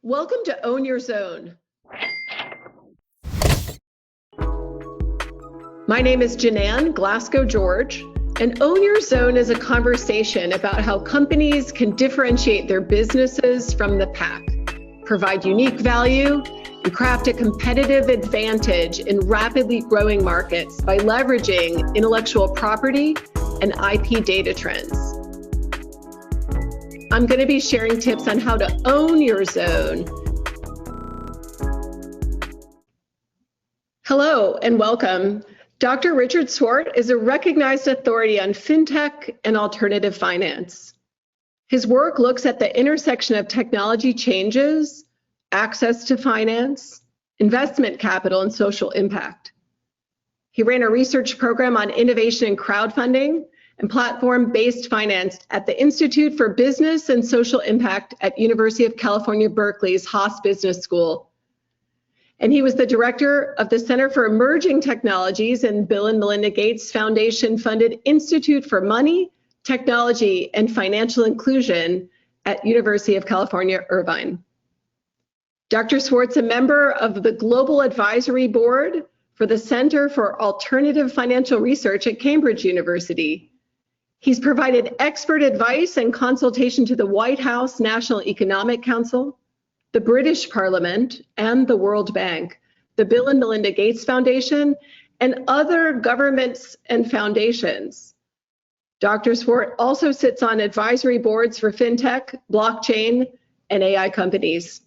Welcome to Own Your Zone. My name is Janan Glasgow-George, and Own Your Zone is a conversation about how companies can differentiate their businesses from the pack, provide unique value, and craft a competitive advantage in rapidly growing markets by leveraging intellectual property and IP data trends. I'm going to be sharing tips on how to own your zone. Hello and welcome. Dr. Richard Swart is a recognized authority on fintech and alternative finance. His work looks at the intersection of technology changes, access to finance, investment capital, and social impact. He ran a research program on innovation and crowdfunding and platform-based finance at the Institute for Business and Social Impact at University of California, Berkeley's Haas Business School. And he was the director of the Center for Emerging Technologies and Bill and Melinda Gates Foundation-funded Institute for Money, Technology, and Financial Inclusion at University of California, Irvine. Dr. Swart's a member of the Global Advisory Board for the Center for Alternative Financial Research at Cambridge University. He's provided expert advice and consultation to the White House National Economic Council, the British Parliament, and the World Bank, the Bill and Melinda Gates Foundation, and other governments and foundations. Dr. Swart also sits on advisory boards for fintech, blockchain, and AI companies.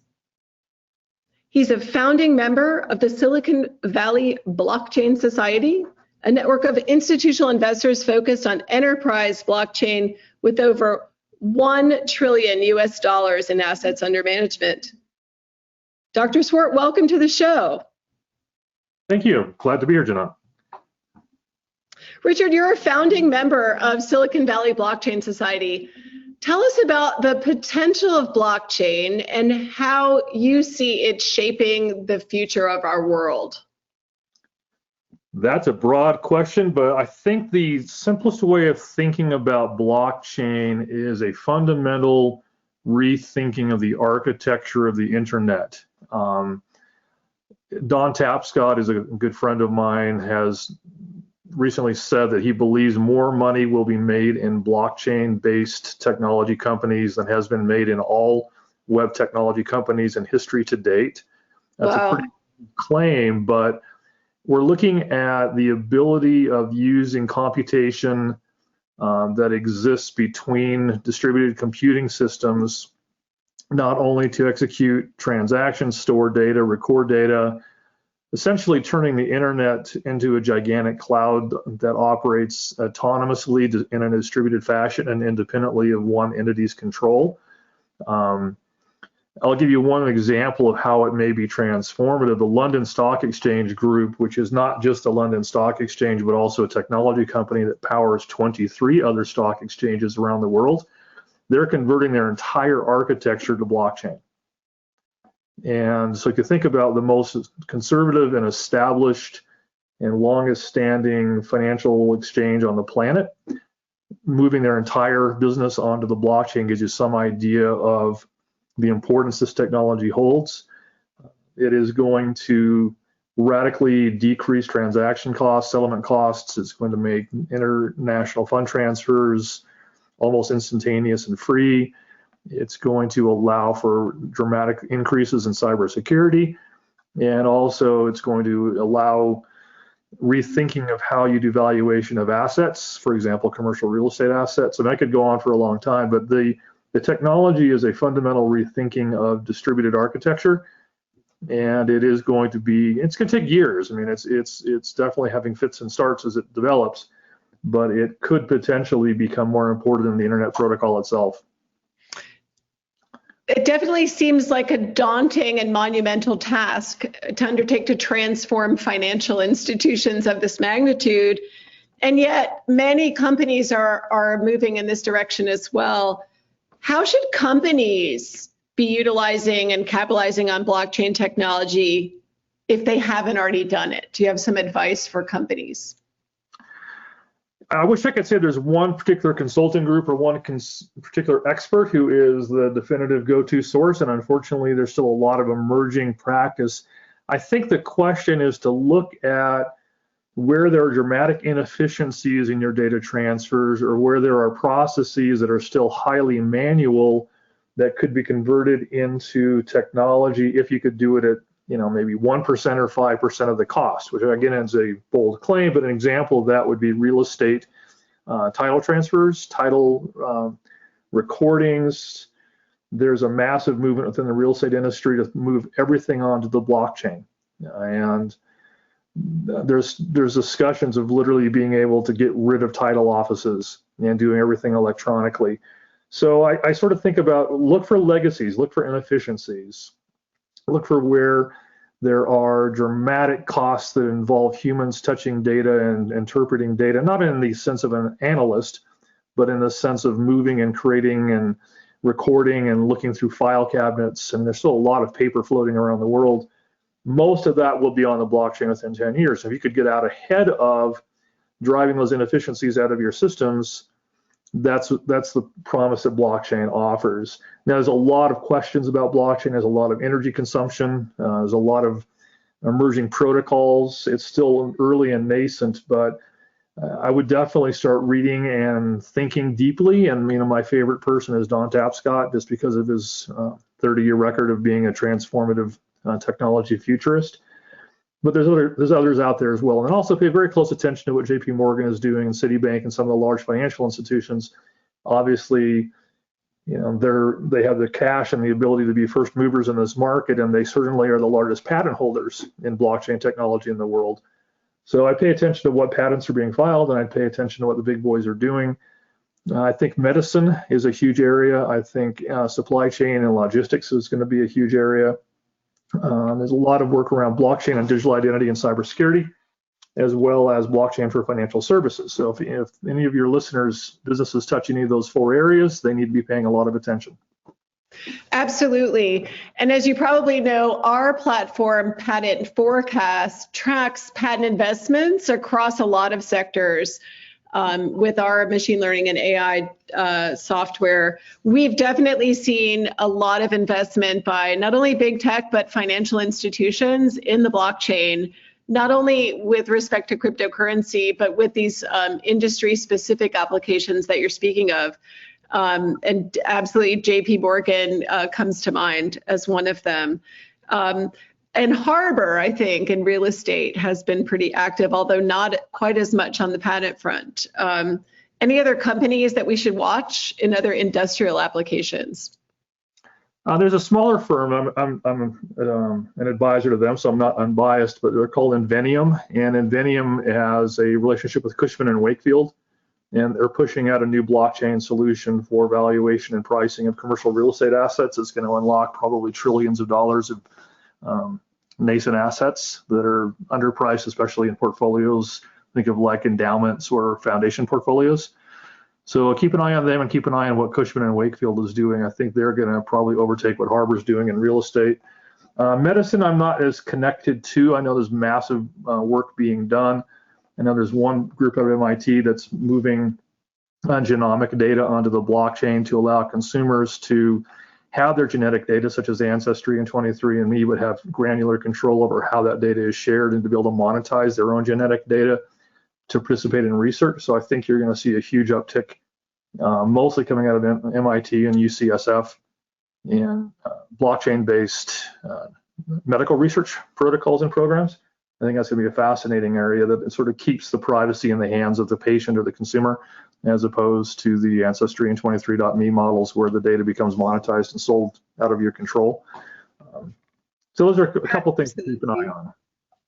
He's a founding member of the Silicon Valley Blockchain Society, a network of institutional investors focused on enterprise blockchain with over $1 trillion in assets under management. Dr. Swart, welcome to the show. Thank you. Glad to be here, Jenna. Richard, you're a founding member of Silicon Valley Blockchain Society. Tell us about the potential of blockchain and how you see it shaping the future of our world. That's a broad question, but I think the simplest way of thinking about blockchain is a fundamental rethinking of the architecture of the internet. Don Tapscott is a good friend of mine, has recently said that he believes more money will be made in blockchain-based technology companies than has been made in all web technology companies in history to date. That's a pretty big claim, but we're looking at the ability of using computation that exists between distributed computing systems, not only to execute transactions, store data, record data, essentially turning the internet into a gigantic cloud that operates autonomously in a distributed fashion and independently of one entity's control. I'll give you one example of how it may be transformative. The London Stock Exchange Group, which is not just the London Stock Exchange, but also a technology company that powers 23 other stock exchanges around the world, they're converting their entire architecture to blockchain. And so if you think about the most conservative and established and longest standing financial exchange on the planet, moving their entire business onto the blockchain gives you some idea of the importance this technology holds. It is going to radically decrease transaction costs, settlement costs. It's going to make international fund transfers almost instantaneous and free. It's going to allow for dramatic increases in cybersecurity, and also it's going to allow rethinking of how you do valuation of assets, for example, commercial real estate assets. And I could go on for a long time, but the technology is a fundamental rethinking of distributed architecture, and it is going to be, it's going to take years. I mean, it's definitely having fits and starts as it develops, but it could potentially become more important than the internet protocol itself. It definitely seems like a daunting and monumental task to undertake to transform financial institutions of this magnitude, and yet many companies are moving in this direction as well. How should companies be utilizing and capitalizing on blockchain technology if they haven't already done it? Do you have some advice for companies? I wish I could say there's one particular consulting group or one particular expert who is the definitive go-to source, and unfortunately, there's still a lot of emerging practice. I think the question is to look at where there are dramatic inefficiencies in your data transfers, or where there are processes that are still highly manual that could be converted into technology if you could do it at maybe 1% or 5% of the cost, which again is a bold claim, but an example of that would be real estate title transfers, title recordings. There's a massive movement within the real estate industry to move everything onto the blockchain. And there's discussions of literally being able to get rid of title offices and doing everything electronically. So I sort of think about, look for legacies, look for inefficiencies, look for where there are dramatic costs that involve humans touching data and interpreting data, not in the sense of an analyst, but in the sense of moving and creating and recording and looking through file cabinets. And there's still a lot of paper floating around the world. Most of that will be on the blockchain within 10 years. So if you could get out ahead of driving those inefficiencies out of your systems, that's the promise that blockchain offers. Now, there's a lot of questions about blockchain. There's a lot of energy consumption. There's a lot of emerging protocols. It's still early and nascent, but I would definitely start reading and thinking deeply. And my favorite person is Don Tapscott, just because of his 30-year record of being a transformative technology futurist. But there's others out there as well. And also pay very close attention to what JP Morgan is doing, and Citibank, and some of the large financial institutions. Obviously, they have the cash and the ability to be first movers in this market, and they certainly are the largest patent holders in blockchain technology in the world. So I pay attention to what patents are being filed, and I pay attention to what the big boys are doing. I think medicine is a huge area. I think supply chain and logistics is going to be a huge area. There's a lot of work around blockchain and digital identity and cybersecurity, as well as blockchain for financial services. So if any of your listeners' businesses touch any of those four areas, they need to be paying a lot of attention. Absolutely. And as you probably know, our platform, Patent Forecast, tracks patent investments across a lot of sectors. With our machine learning and AI software, we've definitely seen a lot of investment by not only big tech, but financial institutions in the blockchain, not only with respect to cryptocurrency, but with these industry-specific applications that you're speaking of. And absolutely, JP Morgan comes to mind as one of them. And Harbor, I think, in real estate has been pretty active, although not quite as much on the patent front. Any other companies that we should watch in other industrial applications? There's a smaller firm. I'm an advisor to them, so I'm not unbiased, but they're called Invenium. And Invenium has a relationship with Cushman & Wakefield, and they're pushing out a new blockchain solution for valuation and pricing of commercial real estate assets. It's going to unlock probably trillions of dollars of nascent assets that are underpriced, especially in portfolios. Think of like endowments or foundation portfolios. So keep an eye on them, and keep an eye on what Cushman & Wakefield is doing. I think they're going to probably overtake what Harbor's doing in real estate. Medicine, I'm not as connected to. I know there's massive work being done. I know there's one group at MIT that's moving genomic data onto the blockchain to allow consumers to have their genetic data, such as Ancestry and 23andMe, would have granular control over how that data is shared, and to be able to monetize their own genetic data to participate in research. So I think you're going to see a huge uptick, mostly coming out of MIT and UCSF, in blockchain-based medical research protocols and programs. I think that's going to be a fascinating area that sort of keeps the privacy in the hands of the patient or the consumer, as opposed to the Ancestry and 23andMe models where the data becomes monetized and sold out of your control. So those are a couple things to keep an eye on.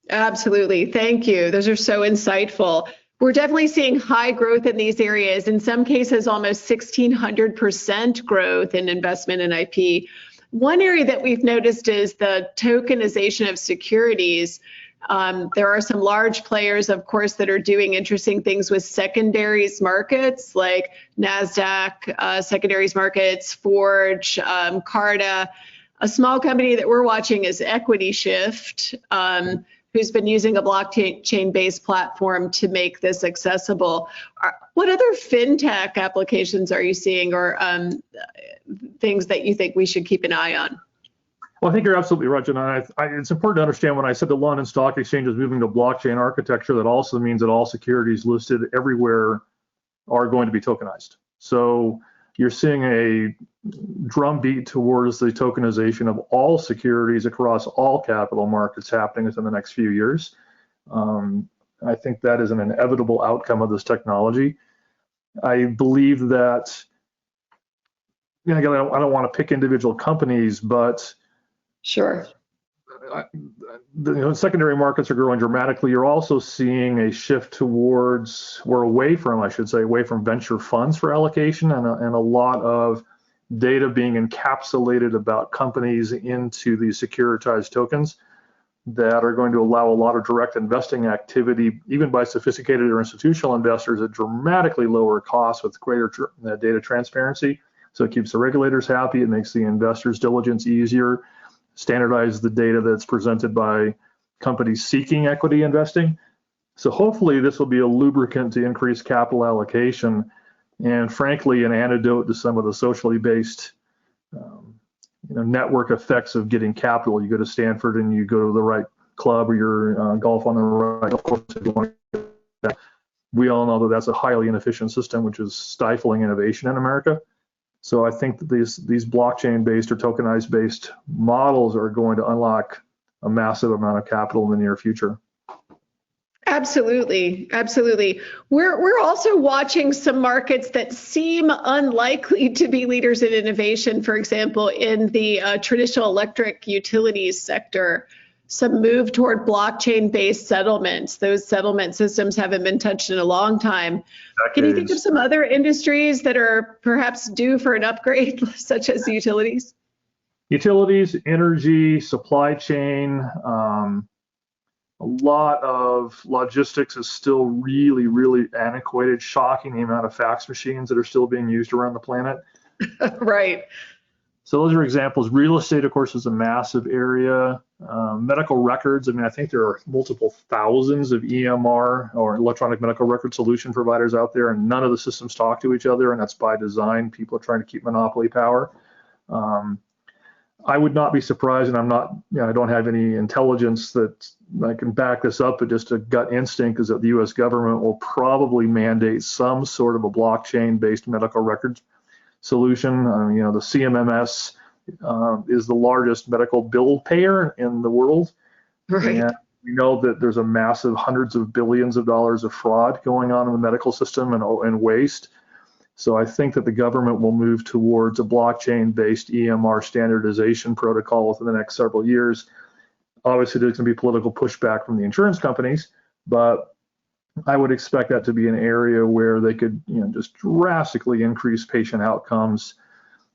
Absolutely. Thank you. Those are so insightful. We're definitely seeing high growth in these areas. In some cases, almost 1,600% growth in investment in IP. One area that we've noticed is the tokenization of securities. There are some large players, of course, that are doing interesting things with secondaries markets, like NASDAQ, secondaries markets, Forge, Carta. A small company that we're watching is Equity Shift, who's been using a blockchain-based platform to make this accessible. What other fintech applications are you seeing, or things that you think we should keep an eye on? Well, I think you're absolutely right, Jen. It's important to understand when I said the London Stock Exchange is moving to blockchain architecture, that also means that all securities listed everywhere are going to be tokenized. So you're seeing a drumbeat towards the tokenization of all securities across all capital markets happening within the next few years. I think that is an inevitable outcome of this technology. I believe that, again, I don't want to pick individual companies, but sure, the secondary markets are growing dramatically. You're also seeing a shift towards, or away from venture funds for allocation, and a lot of data being encapsulated about companies into these securitized tokens that are going to allow a lot of direct investing activity, even by sophisticated or institutional investors, at dramatically lower costs with greater data transparency. So it keeps the regulators happy, it makes the investors' diligence easier, standardize the data that's presented by companies seeking equity investing. So hopefully this will be a lubricant to increase capital allocation, and frankly, an antidote to some of the socially based network effects of getting capital. You go to Stanford and you go to the right club, or you're golf on the right course if you want to get that. We all know that that's a highly inefficient system, which is stifling innovation in America. So I think that these blockchain-based or tokenized-based models are going to unlock a massive amount of capital in the near future. Absolutely, absolutely. We're also watching some markets that seem unlikely to be leaders in innovation. For example, in the traditional electric utilities sector, some move toward blockchain-based settlements. Those settlement systems haven't been touched in a long time. Decades. Can you think of some other industries that are perhaps due for an upgrade, such as utilities? Utilities, energy, supply chain. A lot of logistics is still really, really antiquated. Shocking the amount of fax machines that are still being used around the planet. Right. So those are examples. Real estate, of course, is a massive area. Medical records, I mean, I think there are multiple thousands of EMR or electronic medical record solution providers out there, and none of the systems talk to each other, and that's by design. People are trying to keep monopoly power. I would not be surprised, and I don't have any intelligence that I can back this up, but just a gut instinct is that the U.S. government will probably mandate some sort of a blockchain-based medical records solution. The CMMS is the largest medical bill payer in the world. Right. And we know that there's a massive hundreds of billions of dollars of fraud going on in the medical system and waste. So I think that the government will move towards a blockchain-based EMR standardization protocol within the next several years. Obviously, there's going to be political pushback from the insurance companies, but I would expect that to be an area where they could, just drastically increase patient outcomes,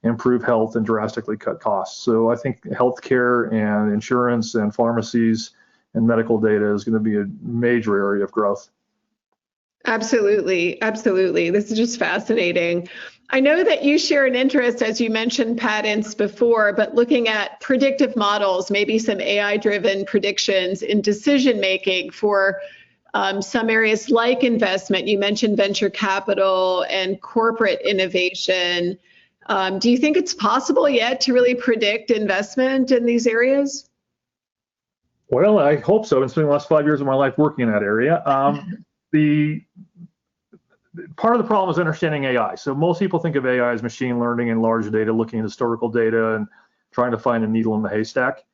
improve health, and drastically cut costs. So I think healthcare and insurance and pharmacies and medical data is going to be a major area of growth. Absolutely, absolutely. This is just fascinating. I know that you share an interest, as you mentioned, patents before, but looking at predictive models, maybe some AI-driven predictions in decision-making for some areas like investment. You mentioned venture capital and corporate innovation. Do you think it's possible yet to really predict investment in these areas? Well, I hope so. I've been spending the last 5 years of my life working in that area. The part of the problem is understanding AI. So most people think of AI as machine learning and large data, looking at historical data and trying to find a needle in the haystack.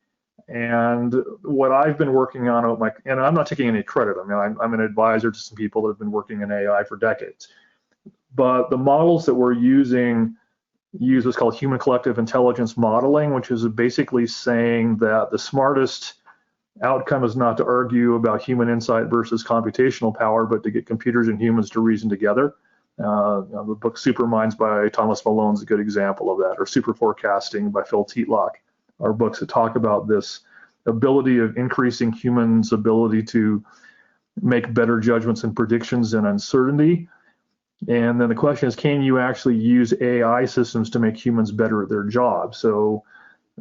And what I've been working on, and I'm not taking any credit. I mean, I'm an advisor to some people that have been working in AI for decades. But the models that we're using use what's called human collective intelligence modeling, which is basically saying that the smartest outcome is not to argue about human insight versus computational power, but to get computers and humans to reason together. The book Superminds by Thomas Malone is a good example of that, or Super Forecasting by Phil Tetlock are books that talk about this ability of increasing humans' ability to make better judgments and predictions in uncertainty. And then the question is, can you actually use AI systems to make humans better at their job? So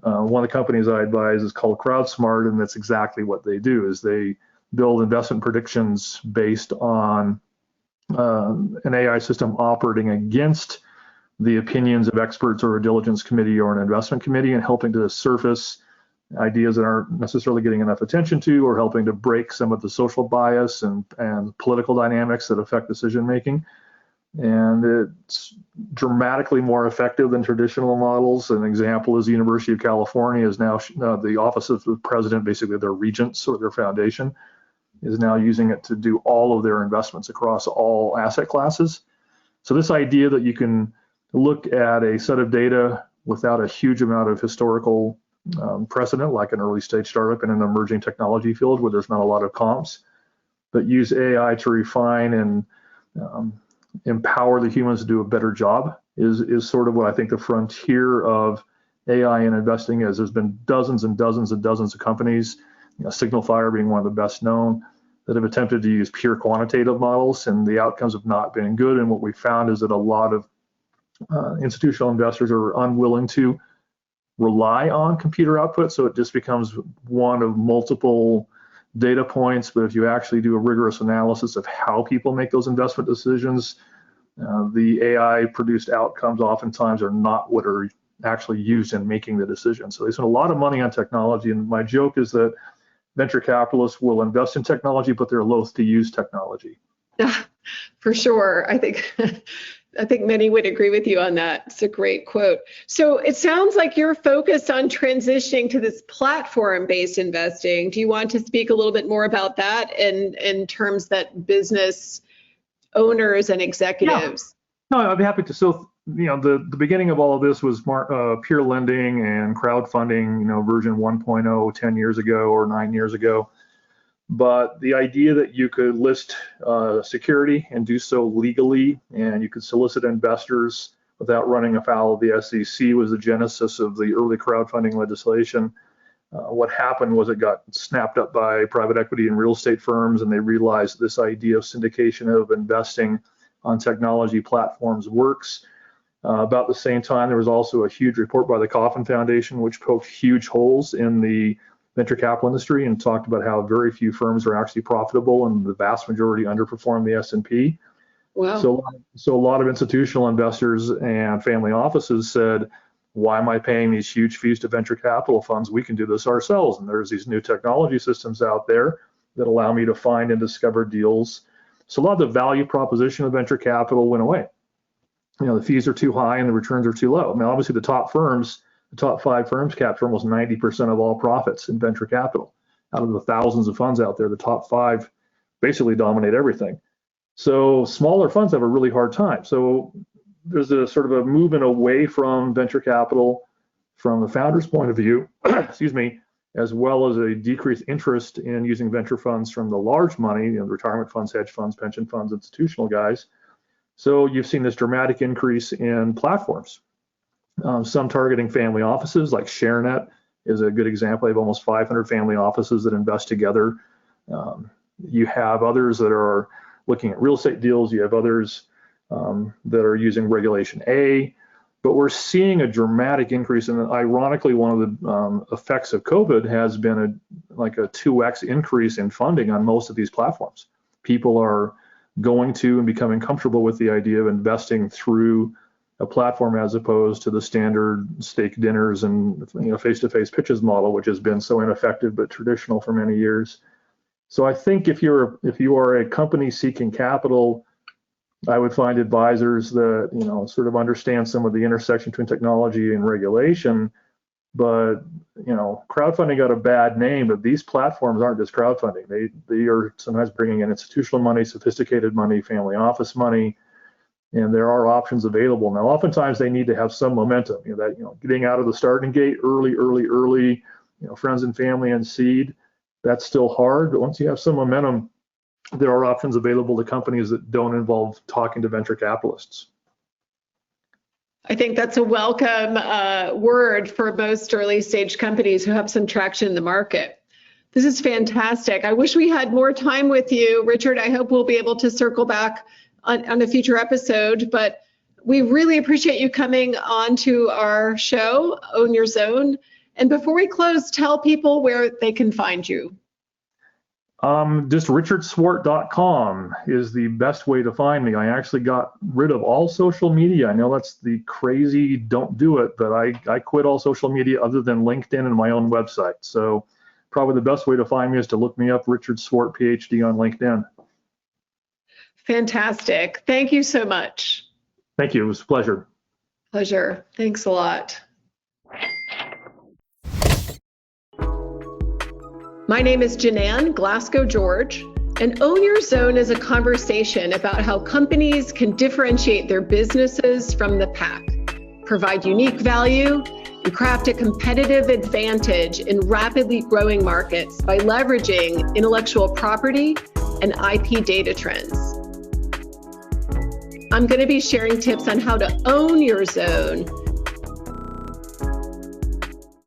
One of the companies I advise is called CrowdSmart, and that's exactly what they do. Is they build investment predictions based on an AI system operating against the opinions of experts or a diligence committee or an investment committee, and helping to surface ideas that aren't necessarily getting enough attention to, or helping to break some of the social bias and political dynamics that affect decision making. And it's dramatically more effective than traditional models. An example is the University of California is now the office of the president, basically their regents or their foundation, is now using it to do all of their investments across all asset classes. So this idea that you can look at a set of data without a huge amount of historical precedent, like an early stage startup in an emerging technology field where there's not a lot of comps, but use AI to refine and empower the humans to do a better job is sort of what I think the frontier of AI in investing is. There's been dozens and dozens and dozens of companies, SignalFire being one of the best known, that have attempted to use pure quantitative models, and the outcomes have not been good. And what we found is that a lot of institutional investors are unwilling to rely on computer output, so it just becomes one of multiple data points. But if you actually do a rigorous analysis of how people make those investment decisions, the AI produced outcomes oftentimes are not what are actually used in making the decision. So they spend a lot of money on technology, and my joke is that venture capitalists will invest in technology, but they're loath to use technology. For sure. I think many would agree with you on that. It's a great quote. So it sounds like you're focused on transitioning to this platform-based investing. Do you want to speak a little bit more about that in terms that business owners and executives? Yeah. No, I'd be happy to. So, the beginning of all of this was peer lending and crowdfunding, version 1.0 10 years ago or 9 years ago. But the idea that you could list security and do so legally, and you could solicit investors without running afoul of the SEC was the genesis of the early crowdfunding legislation. What happened was it got snapped up by private equity and real estate firms, and they realized this idea of syndication of investing on technology platforms works. About the same time, there was also a huge report by the Kauffman Foundation, which poked huge holes in the venture capital industry and talked about how very few firms are actually profitable and the vast majority underperform the S&P. Wow. So a lot of institutional investors and family offices said, why am I paying these huge fees to venture capital funds? We can do this ourselves. And there's these new technology systems out there that allow me to find and discover deals. So a lot of the value proposition of venture capital went away. The fees are too high and the returns are too low. Now, obviously the top 5 firms capture almost 90% of all profits in venture capital. Out of the thousands of funds out there, the top 5 basically dominate everything. So smaller funds have a really hard time. So there's a sort of a movement away from venture capital from the founder's point of view, excuse me, as well as a decreased interest in using venture funds from the large money, the retirement funds, hedge funds, pension funds, institutional guys. So you've seen this dramatic increase in platforms. Some targeting family offices, like ShareNet is a good example. They have almost 500 family offices that invest together. You have others that are looking at real estate deals. You have others that are using Regulation A. But we're seeing a dramatic increase. And ironically, one of the effects of COVID has been a 2x increase in funding on most of these platforms. People are going to and becoming comfortable with the idea of investing through a platform as opposed to the standard steak dinners and face-to-face pitches model, which has been so ineffective but traditional for many years. So I think if you are a company seeking capital, I would find advisors that sort of understand some of the intersection between technology and regulation. But crowdfunding got a bad name, but these platforms aren't just crowdfunding. They are sometimes bringing in institutional money, sophisticated money, family office money, and there are options available. Now, oftentimes they need to have some momentum. Getting out of the starting gate early, friends and family and seed, that's still hard. But once you have some momentum, there are options available to companies that don't involve talking to venture capitalists. I think that's a welcome word for most early stage companies who have some traction in the market. This is fantastic. I wish we had more time with you, Richard. I hope we'll be able to circle back on a future episode, but we really appreciate you coming on to our show, Own Your Zone. And before we close, tell people where they can find you. Just richardswart.com is the best way to find me. I actually got rid of all social media. I know that's the crazy, don't do it, but I quit all social media other than LinkedIn and my own website. So probably the best way to find me is to look me up, Richard Swart, PhD on LinkedIn. Fantastic. Thank you so much. Thank you. It was a pleasure. Pleasure. Thanks a lot. My name is Janan Glasgow-George, and Own Your Zone is a conversation about how companies can differentiate their businesses from the pack, provide unique value, and craft a competitive advantage in rapidly growing markets by leveraging intellectual property and IP data trends. I'm going to be sharing tips on how to own your zone